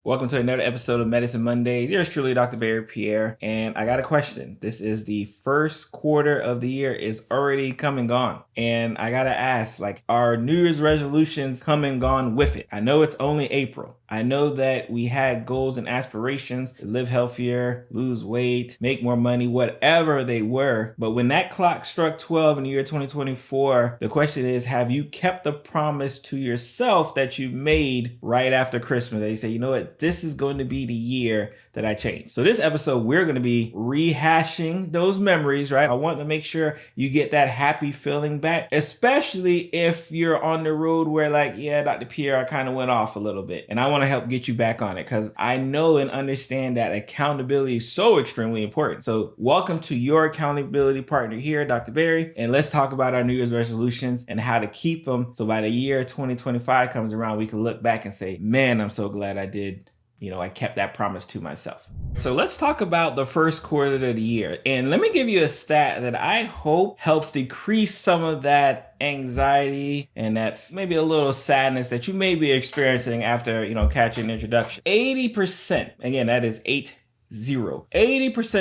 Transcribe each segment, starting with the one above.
Welcome to another episode of Medicine Mondays. Yours truly, Dr. Barry Pierre, and I got a question. This is the first quarter of the year is already come and gone, and I gotta ask, are New Year's resolutions come and gone with it? I know it's only April. I know that we had goals and aspirations to live healthier, lose weight, make more money, whatever they were. But when that clock struck 12 in the year 2024, the question is, have you kept the promise to yourself that you made right after Christmas? That you say, you know what, this is going to be the year that I change. So this episode, we're going to be rehashing those memories, right? I want to make sure you get that happy feeling back, especially if you're on the road where Dr. Pierre, I kind of went off a little bit. And I want to help get you back on it because I know and understand that accountability is so extremely important. So welcome to your accountability partner here, Dr. Barry. And let's talk about our New Year's resolutions and how to keep them. So by the year 2025 comes around, we can look back and say, man, I'm so glad I did. I kept that promise to myself. So let's talk about the first quarter of the year. And let me give you a stat that I hope helps decrease some of that anxiety and that maybe a little sadness that you may be experiencing after, catching an introduction. 80%, again, that is 80%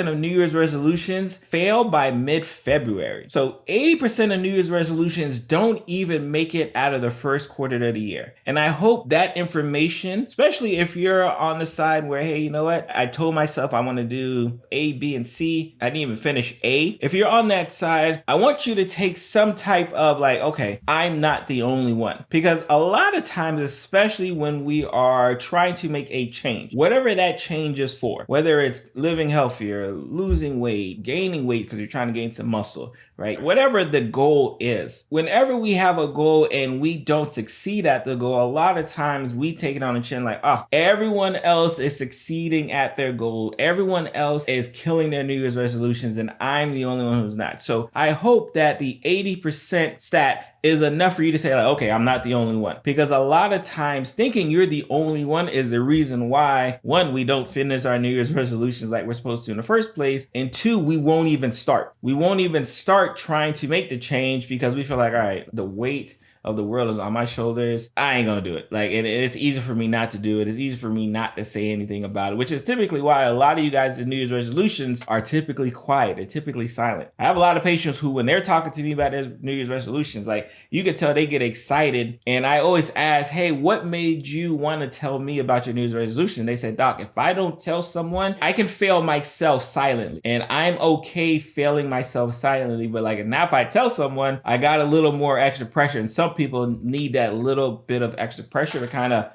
of New Year's resolutions fail by mid-February. So 80% of New Year's resolutions don't even make it out of the first quarter of the year. And I hope that information, especially if you're on the side where, hey, you know what? I told myself I want to do A, B, and C. I didn't even finish A. If you're on that side, I want you to take some type of okay, I'm not the only one. Because a lot of times, especially when we are trying to make a change, whatever that change is for, whether it's living healthier, losing weight, gaining weight because you're trying to gain some muscle, right? Whatever the goal is, whenever we have a goal and we don't succeed at the goal, a lot of times we take it on the chin everyone else is succeeding at their goal. Everyone else is killing their New Year's resolutions and I'm the only one who's not. So I hope that the 80% stat is enough for you to say okay, I'm not the only one. Because a lot of times thinking you're the only one is the reason why, one, we don't finish our New Year's resolutions like we're supposed to in the first place. And two, we won't even start. We won't even start trying to make the change because we feel all right, the weight of the world is on my shoulders. I ain't gonna do it. It's easy for me not to do it. It's easy for me not to say anything about it, which is typically why a lot of you guys in New Year's resolutions are typically quiet. They're typically silent. I have a lot of patients who, when they're talking to me about their New Year's resolutions, you can tell they get excited. And I always ask, hey, what made you want to tell me about your New Year's resolution? They said, Doc, if I don't tell someone, I can fail myself silently. And I'm okay failing myself silently. But now if I tell someone, I got a little more extra pressure. And some people need that little bit of extra pressure to kind of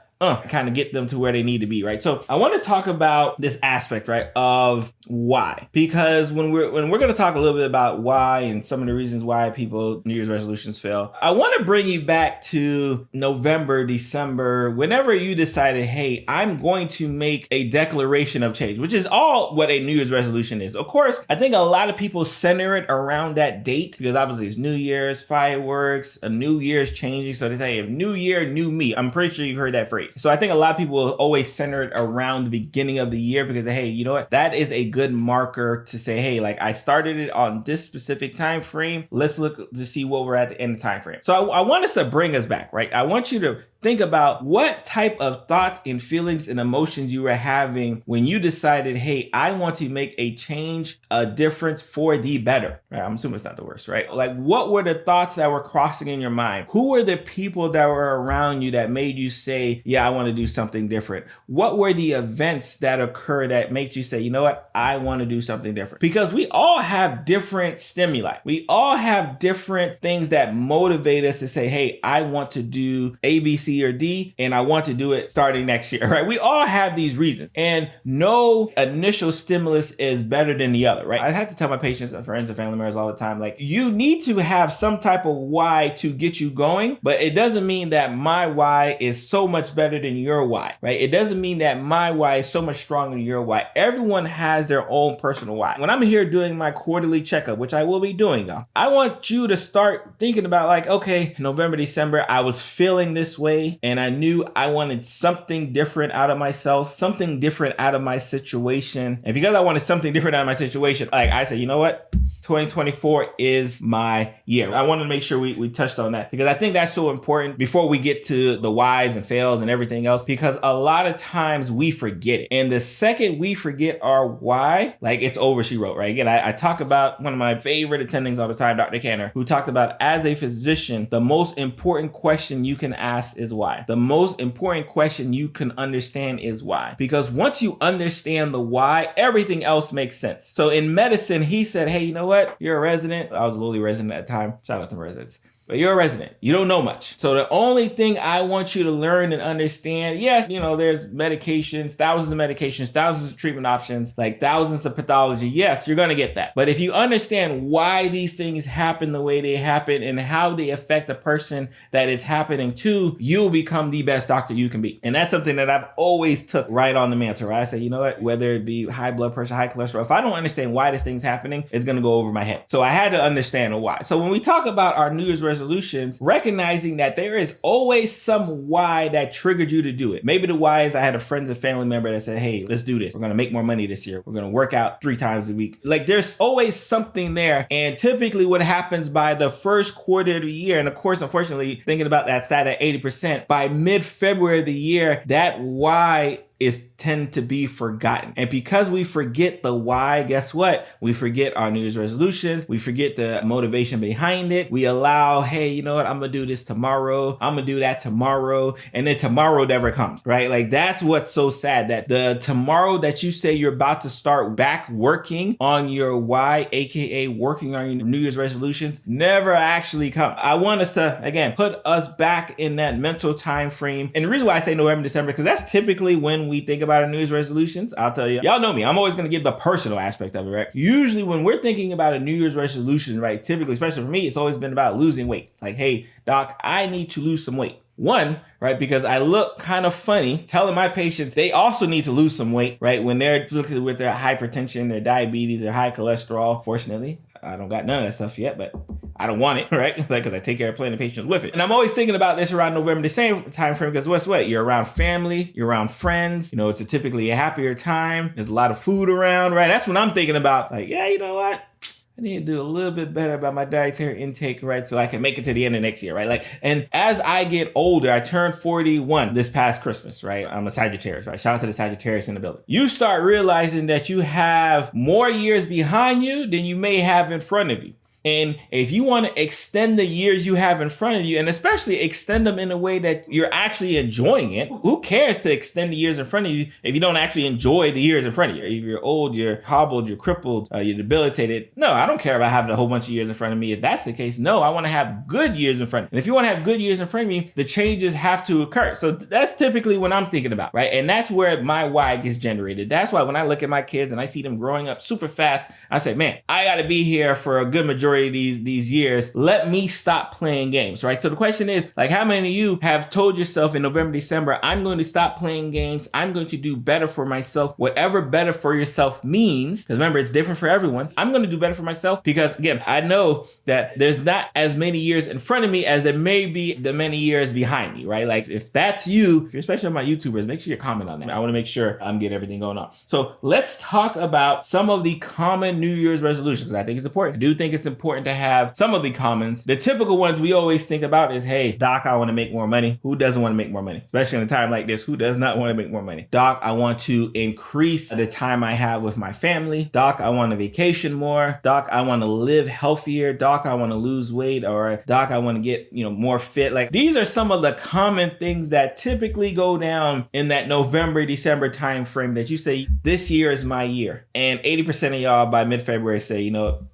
get them to where they need to be, right? So I want to talk about this aspect, right, of why. Because when we're going to talk a little bit about why and some of the reasons why people New Year's resolutions fail, I want to bring you back to November, December, whenever you decided, hey, I'm going to make a declaration of change, which is all what a New Year's resolution is. Of course, I think a lot of people center it around that date because obviously it's New Year's, fireworks, a New Year's changing. So they say, New Year, new me. I'm pretty sure you've heard that phrase. So I think a lot of people will always center it around the beginning of the year because, hey, you know what? That is a good marker to say, hey, I started it on this specific time frame. Let's look to see what we're at the end of the time frame. So I want us to bring us back, right? I want you to think about what type of thoughts and feelings and emotions you were having when you decided, hey, I want to make a change, a difference for the better. Right? I'm assuming it's not the worst, right? What were the thoughts that were crossing in your mind? Who were the people that were around you that made you say, yeah, I want to do something different? What were the events that occurred that made you say, you know what, I want to do something different? Because we all have different stimuli. We all have different things that motivate us to say, hey, I want to do A, B, C, or D, and I want to do it starting next year, right? We all have these reasons, and no initial stimulus is better than the other, right? I have to tell my patients and friends and family members all the time, you need to have some type of why to get you going, but it doesn't mean that my why is so much better than your why, right? It doesn't mean that my why is so much stronger than your why. Everyone has their own personal why. When I'm here doing my quarterly checkup, which I will be doing, y'all, I want you to start thinking about okay, November, December, I was feeling this way. And I knew I wanted something different out of myself, something different out of my situation. And because I wanted something different out of my situation, I said, you know what? 2024 is my year. I wanted to make sure we touched on that because I think that's so important before we get to the whys and fails and everything else, because a lot of times we forget it. And the second we forget our why, like it's over, she wrote, right? Again, I talk about one of my favorite attendings all the time, Dr. Canner, who talked about, as a physician, the most important question you can ask is why. The most important question you can understand is why. Because once you understand the why, everything else makes sense. So in medicine, he said, hey, you know what? You're a resident. I was a lowly resident at the time. Shout out to residents. But you're a resident. You don't know much. So the only thing I want you to learn and understand, yes, there's medications, thousands of medications, thousands of treatment options, like thousands of pathology. Yes, you're going to get that. But if you understand why these things happen the way they happen and how they affect the person that is happening to, you'll become the best doctor you can be. And that's something that I've always took right on the mantle, right? I say, you know what, whether it be high blood pressure, high cholesterol, if I don't understand why this thing's happening, it's going to go over my head. So I had to understand the why. So when we talk about our New Year's resolutions, recognizing that there is always some why that triggered you to do it. Maybe the why is I had a friend and family member that said, hey, let's do this. We're going to make more money this year. We're going to work out 3 times a week. Like there's always something there. And typically what happens by the first quarter of the year, and of course, unfortunately, thinking about that stat at 80%, by mid-February of the year, that why tend to be forgotten. And because we forget the why, guess what? We forget our New Year's resolutions. We forget the motivation behind it. We allow, hey, you know what? I'm going to do this tomorrow. I'm going to do that tomorrow. And then tomorrow never comes, right? Like that's what's so sad, that the tomorrow that you say you're about to start back working on your why, AKA working on your New Year's resolutions, never actually come. I want us to, again, put us back in that mental time frame. And the reason why I say November, December, because that's typically when we think about our New Year's resolutions. I'll tell you, y'all know me. I'm always going to give the personal aspect of it, right? Usually when we're thinking about a New Year's resolution, right? Typically, especially for me, it's always been about losing weight. Like, hey, doc, I need to lose some weight. One, right, because I look kind of funny telling my patients they also need to lose some weight, right? When they're looking with their hypertension, their diabetes, their high cholesterol. Fortunately, I don't got none of that stuff yet, but I don't want it, right? Like, because I take care of plenty of patients with it. And I'm always thinking about this around November, December time frame, because what's what? You're around family, you're around friends. It's typically a happier time. There's a lot of food around, right? That's when I'm thinking about, like, yeah, you know what? I need to do a little bit better about my dietary intake, right? So I can make it to the end of next year, right? Like, and as I get older, I turned 41 this past Christmas, right? I'm a Sagittarius, right? Shout out to the Sagittarius in the building. You start realizing that you have more years behind you than you may have in front of you. And if you want to extend the years you have in front of you, and especially extend them in a way that you're actually enjoying it, who cares to extend the years in front of you if you don't actually enjoy the years in front of you? If you're old, you're hobbled, you're crippled, you're debilitated. No, I don't care about having a whole bunch of years in front of me. If that's the case, no, I want to have good years in front of me. And if you want to have good years in front of me, the changes have to occur. So that's typically what I'm thinking about, right? And that's where my why gets generated. That's why when I look at my kids and I see them growing up super fast, I say, man, I got to be here for a good majority of these years. Let me stop playing games, right? So the question is, like, how many of you have told yourself in November, December, I'm going to stop playing games. I'm going to do better for myself, whatever better for yourself means. Because remember, it's different for everyone. I'm going to do better for myself because, again, I know that there's not as many years in front of me as there may be the many years behind me, right? Like, if that's you, if you're especially on my YouTubers, make sure you comment on that. I want to make sure I'm getting everything going on. So let's talk about some of the common New Year's resolutions. I think it's important. I do think it's important to have some of the commons. The typical ones we always think about is, hey, doc, I want to make more money. Who doesn't want to make more money? Especially in a time like this, who does not want to make more money? Doc, I want to increase the time I have with my family. Doc, I want to vacation more. Doc, I want to live healthier. Doc, I want to lose weight. Or doc, I want to get, more fit. Like, these are some of the common things that typically go down in that November, December time frame that you say, this year is my year. And 80% of y'all by mid-February say,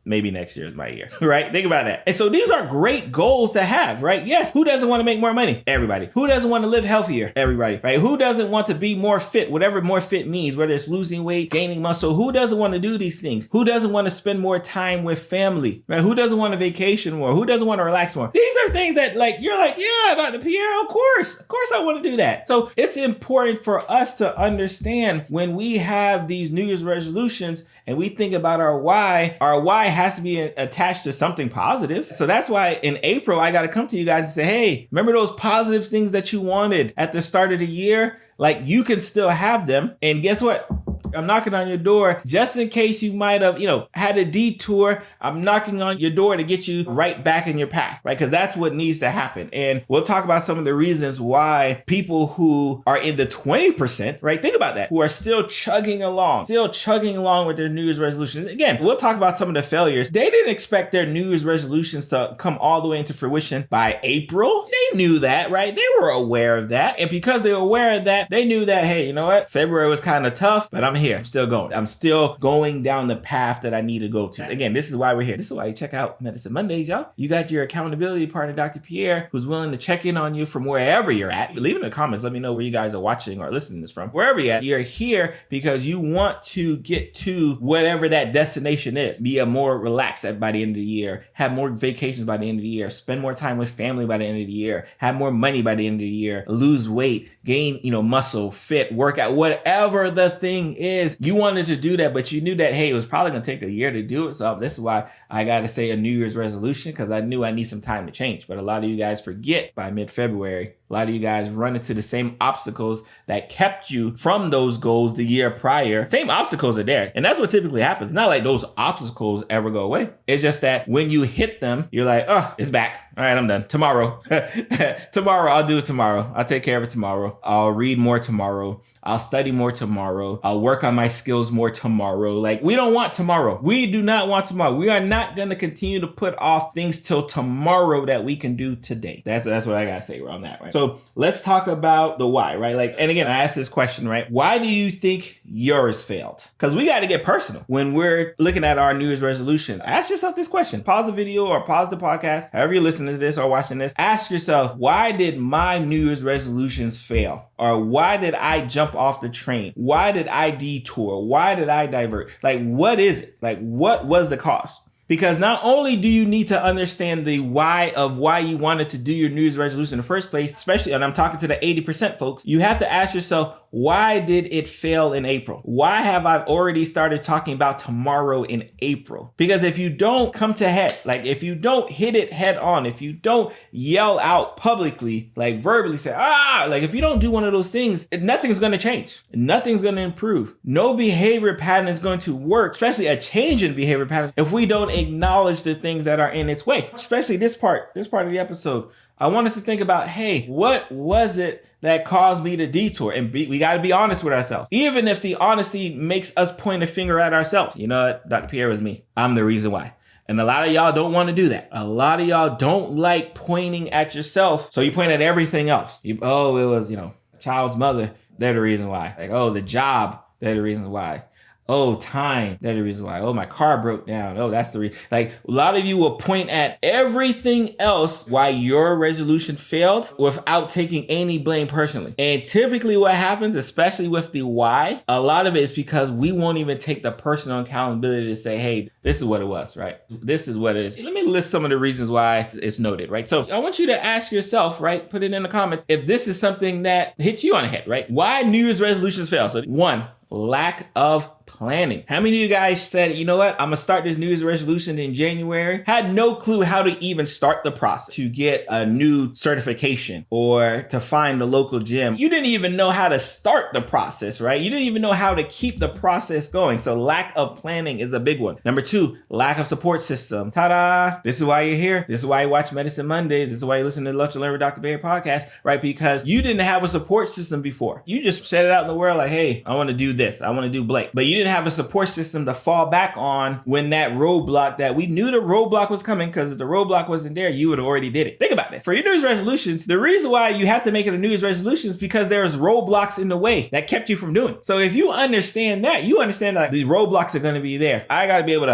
maybe next year is my year, right? Think about that. And so these are great goals to have, right? Yes. Who doesn't want to make more money? Everybody. Who doesn't want to live healthier? Everybody, right? Who doesn't want to be more fit? Whatever more fit means, whether it's losing weight, gaining muscle, who doesn't want to do these things? Who doesn't want to spend more time with family, right? Who doesn't want to vacation more? Who doesn't want to relax more? These are things that, like, you're like, yeah, Dr. Pierre, of course I want to do that. So it's important for us to understand when we have these New Year's resolutions and we think about our why has to be attached to something positive. So that's why in April, I got to come to you guys and say, hey, remember those positive things that you wanted at the start of the year? Like, you can still have them. And guess what? I'm knocking on your door just in case you might have, had a detour. I'm knocking on your door to get you right back in your path, right? Because that's what needs to happen. And we'll talk about some of the reasons why people who are in the 20%, right? Think about that, who are still chugging along with their New Year's resolutions. Again, we'll talk about some of the failures. They didn't expect their New Year's resolutions to come all the way into fruition by April. They knew that, right? They were aware of that. And because they were aware of that, they knew that, hey, you know what? February was kind of tough, but I'm here. I'm still going. I'm still going down the path that I need to go to. Again, this is why we're here. This is why you check out Medicine Mondays, y'all. You got your accountability partner, Dr. Pierre, who's willing to check in on you from wherever you're at. Leave in the comments. Let me know where you guys are watching or listening to this from. Wherever you're at, you're here because you want to get to whatever that destination is. Be a more relaxed by the end of the year, have more vacations by the end of the year, spend more time with family by the end of the year, have more money by the end of the year, lose weight, gain, muscle, fit, workout, whatever the thing is. You wanted to do that, but you knew that, hey, it was probably going to take a year to do it. So this is why I got to say a New Year's resolution, because I knew I need some time to change. But a lot of you guys forget by mid-February. A lot of you guys run into the same obstacles that kept you from those goals the year prior. Same obstacles are there. And that's what typically happens. It's not like those obstacles ever go away. It's just that when you hit them, you're like, oh, it's back. All right, I'm done. Tomorrow. Tomorrow, I'll do it tomorrow. I'll take care of it tomorrow. I'll read more tomorrow. I'll study more tomorrow. I'll work on my skills more tomorrow. Like, we don't want tomorrow. We do not want tomorrow. We are not going to continue to put off things till tomorrow that we can do today. That's what I got to say around that, right? So let's talk about the why, right? Like, and again, I asked this question, right? Why do you think yours failed? Because we got to get personal when we're looking at our New Year's resolutions. Ask yourself this question. Pause the video or pause the podcast. However you're listening to this or watching this, ask yourself, why did my New Year's resolutions fail? Or why did I jump off the train? Why did I detour? Why did I divert? Like, what is it? Like, what was the cost? Because not only do you need to understand the why of why you wanted to do your New Year's resolution in the first place, especially, and I'm talking to the 80% folks, you have to ask yourself, why did it fail in April? Why have I already started talking about tomorrow in April? Because if you don't come to head, like if you don't hit it head on, if you don't yell out publicly, like verbally say, like if you don't do one of those things, nothing's going to change. Nothing's going to improve. No behavior pattern is going to work, especially a change in behavior patterns, if we don't acknowledge the things that are in its way, especially this part of the episode. I want us to think about, hey, what was it that caused me to detour? And we got to be honest with ourselves. Even if the honesty makes us point a finger at ourselves. You know what? Dr. Pierre was me. I'm the reason why. And a lot of y'all don't want to do that. A lot of y'all don't like pointing at yourself. So you point at everything else. It was, child's mother. They're the reason why. Like, the job. They're the reason why. Oh, time. That's the reason why. Oh, my car broke down. Oh, that's the reason. Like, a lot of you will point at everything else why your resolution failed without taking any blame personally. And typically what happens, especially with the why, a lot of it is because we won't even take the personal accountability to say, hey, this is what it was, right? This is what it is. Let me list some of the reasons why it's noted, right? So I want you to ask yourself, right? Put it in the comments if this is something that hits you on the head, right? Why New Year's resolutions fail? So 1, lack of planning. How many of you guys said, you know what, I'm gonna start this New Year's resolution in January? Had no clue how to even start the process to get a new certification or to find a local gym. You didn't even know how to start the process, right? You didn't even know how to keep the process going. So lack of planning is a big one. Number 2, lack of support system. Ta-da! This is why you're here. This is why you watch Medicine Mondays. This is why you listen to the Lunch and Learn with Dr. Barry podcast, right? Because you didn't have a support system before. You just set it out in the world like, hey, I want to do this. I want to do blank. But you didn't have a support system to fall back on when that roadblock that we knew the roadblock was coming, because if the roadblock wasn't there, you would have already did it. Think about this. For your New Year's resolutions, the reason why you have to make it a New Year's resolution is because there's roadblocks in the way that kept you from doing. So if you understand that, you understand that the roadblocks are going to be there. I got to be able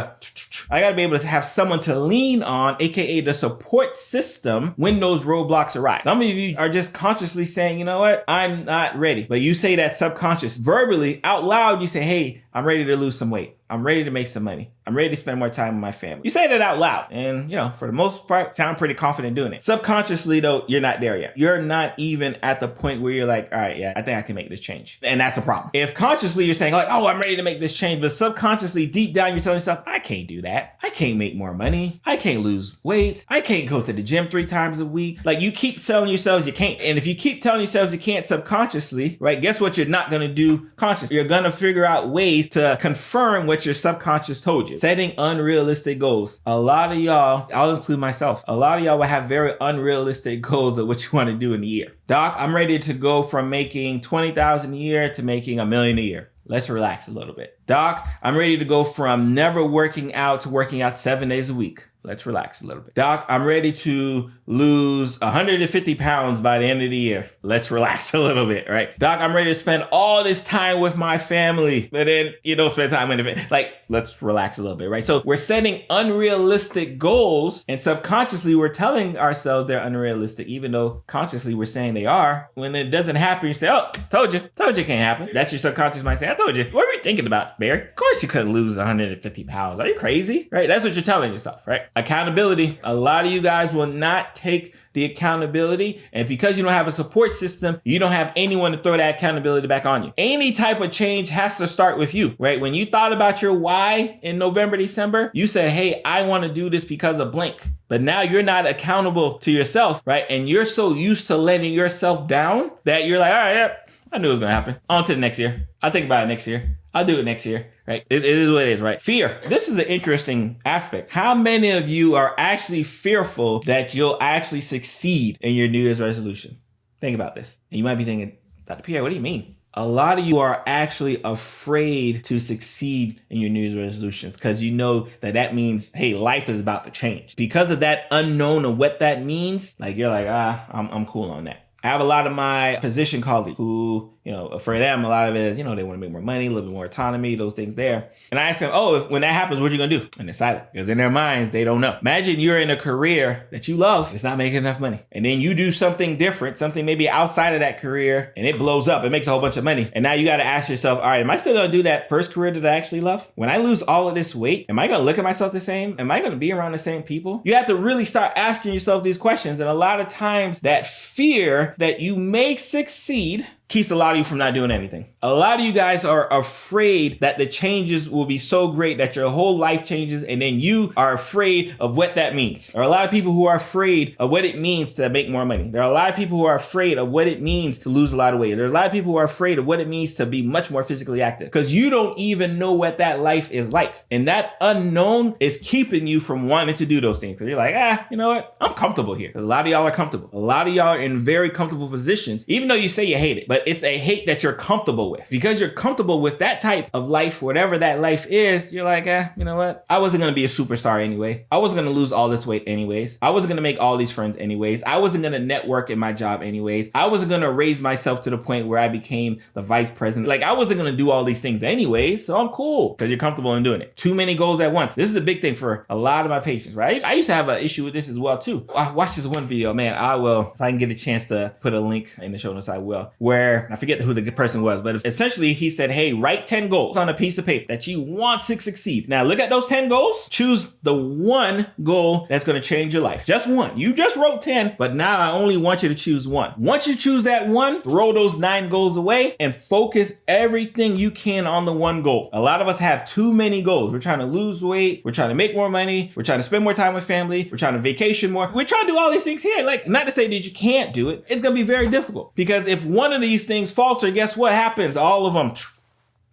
to have someone to lean on, aka the support system, when those roadblocks arise. Some of you are just consciously saying, you know what, I'm not ready. But you say that subconscious verbally out loud, you say, hey, I'm ready to lose some weight. I'm ready to make some money. I'm ready to spend more time with my family. You say that out loud and, for the most part, sound pretty confident doing it. Subconsciously though, you're not there yet. You're not even at the point where you're like, all right, yeah, I think I can make this change. And that's a problem. If consciously you're saying like, oh, I'm ready to make this change, but subconsciously deep down you're telling yourself, I can't do that. I can't make more money. I can't lose weight. I can't go to the gym 3 times a week. Like you keep telling yourselves you can't. And if you keep telling yourselves you can't subconsciously, right, guess what you're not going to do consciously? You're going to figure out ways to confirm what your subconscious told you. Setting unrealistic goals. A lot of y'all, I'll include myself, a lot of y'all will have very unrealistic goals of what you want to do in a year. Doc, I'm ready to go from making $20,000 a year to making $1 million a year. Let's relax a little bit. Doc, I'm ready to go from never working out to working out 7 days a week. Let's relax a little bit. Doc, I'm ready to lose 150 pounds by the end of the year. Let's relax a little bit, right? Doc, I'm ready to spend all this time with my family, but then you don't spend time with it. Like, let's relax a little bit, right? So we're setting unrealistic goals and subconsciously we're telling ourselves they're unrealistic, even though consciously we're saying they are. When it doesn't happen, you say, oh, told you it can't happen. That's your subconscious mind saying, I told you. What were you thinking about, Barry? Of course you couldn't lose 150 pounds. Are you crazy? Right? That's what you're telling yourself, right? Accountability. A lot of you guys will not take the accountability. And because you don't have a support system, you don't have anyone to throw that accountability back on you. Any type of change has to start with you, right? When you thought about your why in November, December, you said, hey, I want to do this because of blank. But now you're not accountable to yourself, right? And you're so used to letting yourself down that you're like, all right, yep, I knew it was going to happen. On to the next year. I'll think about it next year. I'll do it next year, right? It is what it is, right? Fear. This is an interesting aspect. How many of you are actually fearful that you'll actually succeed in your New Year's resolution? Think about this. And you might be thinking, Dr. Pierre, what do you mean? A lot of you are actually afraid to succeed in your New Year's resolutions because you know that means, hey, life is about to change. Because of that unknown of what that means, like you're like, I'm cool on that. I have a lot of my physician colleagues who, for them, a lot of it is, they want to make more money, a little bit more autonomy, those things there. And I ask them, when that happens, what are you going to do? And they're silent because in their minds, they don't know. Imagine you're in a career that you love. It's not making enough money. And then you do something different, something maybe outside of that career, and it blows up. It makes a whole bunch of money. And now you got to ask yourself, all right, am I still going to do that first career that I actually love? When I lose all of this weight, am I going to look at myself the same? Am I going to be around the same people? You have to really start asking yourself these questions. And a lot of times that fear that you may succeed keeps a lot of you from not doing anything. A lot of you guys are afraid that the changes will be so great that your whole life changes, and then you are afraid of what that means. There are a lot of people who are afraid of what it means to make more money. There are a lot of people who are afraid of what it means to lose a lot of weight. There are a lot of people who are afraid of what it means to be much more physically active because you don't even know what that life is like. And that unknown is keeping you from wanting to do those things. So you're like, you know what? I'm comfortable here. A lot of y'all are comfortable. A lot of y'all are in very comfortable positions, even though you say you hate it. But it's a hate that you're comfortable with. Because you're comfortable with that type of life, whatever that life is, you're like, you know what? I wasn't going to be a superstar anyway. I wasn't going to lose all this weight anyways. I wasn't going to make all these friends anyways. I wasn't going to network in my job anyways. I wasn't going to raise myself to the point where I became the vice president. Like I wasn't going to do all these things anyways. So I'm cool because you're comfortable in doing it. Too many goals at once. This is a big thing for a lot of my patients, right? I used to have an issue with this as well too. I watched this one video, man. I will, if I can get a chance to put a link in the show notes, I will, where I forget who the person was, but essentially he said, hey, write 10 goals on a piece of paper that you want to succeed. Now look at those 10 goals, choose the one goal that's going to change your life. Just one. You just wrote 10, but now I only want you to choose one. Once you choose that one, throw those 9 goals away and focus everything you can on the one goal. A lot of us have too many goals. We're trying to lose weight. We're trying to make more money. We're trying to spend more time with family. We're trying to vacation more. We're trying to do all these things here. Like, not to say that you can't do it. It's going to be very difficult because if one of these things falter, guess what happens? All of them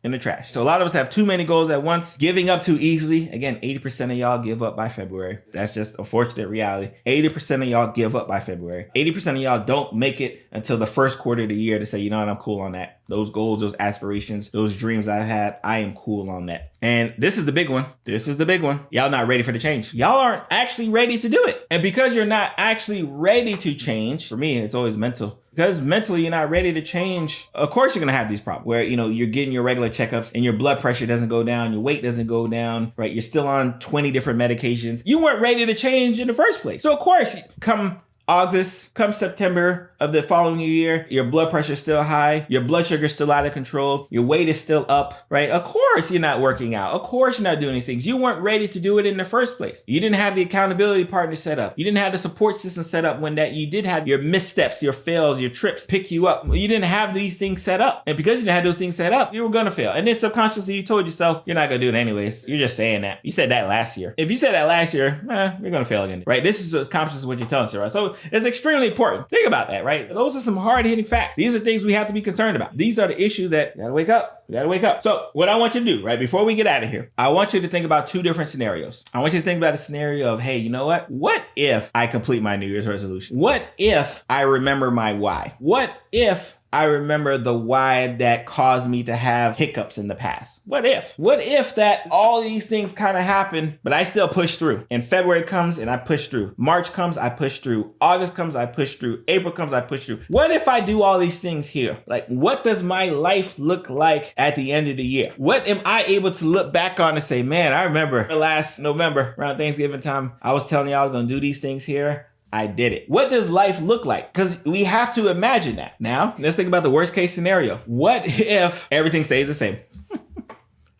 in the trash. So a lot of us have too many goals at once, giving up too easily. Again, 80% of y'all give up by February. That's just a fortunate reality. 80% of y'all give up by February. 80% of y'all don't make it until the first quarter of the year to say, you know what, I'm cool on that. Those goals, those aspirations, those dreams I had, I am cool on that. And this is the big one. This is the big one. Y'all not ready for the change. Y'all aren't actually ready to do it. And because you're not actually ready to change, for me, it's always mental. Because mentally you're not ready to change, of course you're going to have these problems where, you're getting your regular checkups and your blood pressure doesn't go down, your weight doesn't go down, right? You're still on 20 different medications. You weren't ready to change in the first place. So of course, come August, come September of the following year, your blood pressure is still high, your blood sugar is still out of control, your weight is still up, right? Of course you're not working out. Of course you're not doing these things. You weren't ready to do it in the first place. You didn't have the accountability partner set up. You didn't have the support system set up when that you did have your missteps, your fails, your trips pick you up. You didn't have these things set up. And because you didn't have those things set up, you were going to fail. And then subconsciously you told yourself you're not going to do it anyways. You're just saying that. You said that last year. If you said that last year, you're going to fail again, right? This is conscious of what you're telling yourself, right? So it's extremely important. Think about that, right? Those are some hard-hitting facts. These are things we have to be concerned about. These are the issues that you gotta wake up. You gotta wake up. So what I want you to do, right, before we get out of here, I want you to think about two different scenarios. I want you to think about a scenario of, hey, you know what? What if I complete my New Year's resolution? What if I remember my why? What if I remember the why that caused me to have hiccups in the past? What if? What if that all these things kind of happen, but I still push through? And February comes and I push through. March comes, I push through. August comes, I push through. April comes, I push through. What if I do all these things here? Like, what does my life look like at the end of the year? What am I able to look back on and say, man, I remember last November around Thanksgiving time, I was telling you I was going to do these things here. I did it. What does life look like? Because we have to imagine that. Now, let's think about the worst case scenario. What if everything stays the same?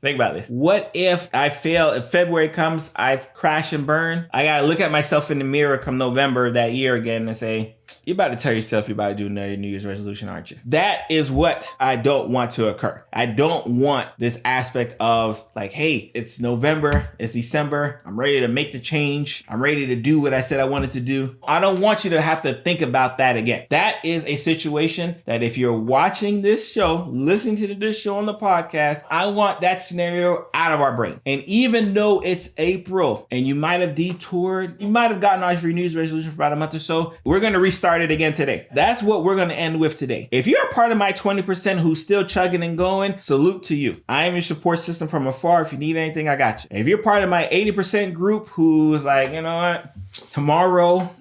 Think about this. What if I fail? If February comes, I've crashed and burned. I got to look at myself in the mirror come November of that year again and say, you're about to tell yourself you're about to do another New Year's resolution, aren't you? That is what I don't want to occur. I don't want this aspect of like, hey, it's November, it's December. I'm ready to make the change. I'm ready to do what I said I wanted to do. I don't want you to have to think about that again. That is a situation that if you're watching this show, listening to this show on the podcast, I want that scenario out of our brain. And even though it's April and you might have detoured, you might have gotten off your New Year's resolution for about a month or so, we're going to restart it again today. That's what we're going to end with today. If you're a part of my 20% who's still chugging and going, salute to you. I am your support system from afar. If you need anything, I got you. If you're part of my 80% group who's like, you know what? Tomorrow,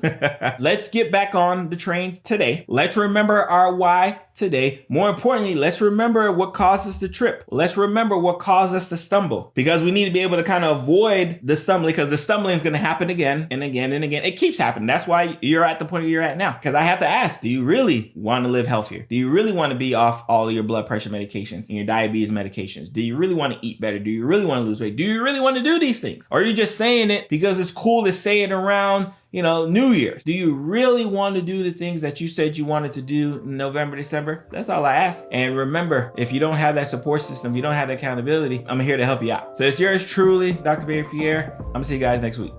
let's get back on the train today. Let's remember our why today. More importantly, let's remember what caused us to trip. Let's remember what caused us to stumble, because we need to be able to kind of avoid the stumbling, because the stumbling is going to happen again and again and again. It keeps happening. That's why you're at the point you're at now. Because I have to ask, do you really want to live healthier? Do you really want to be off all of your blood pressure medications and your diabetes medications? Do you really want to eat better? Do you really want to lose weight? Do you really want to do these things? Or are you just saying it because it's cool to say it around, New Year's? Do you really want to do the things that you said you wanted to do in November, December? That's all I ask. And remember, if you don't have that support system, if you don't have the accountability, I'm here to help you out. So it's yours truly, Dr. Barry Pierre. I'm gonna see you guys next week.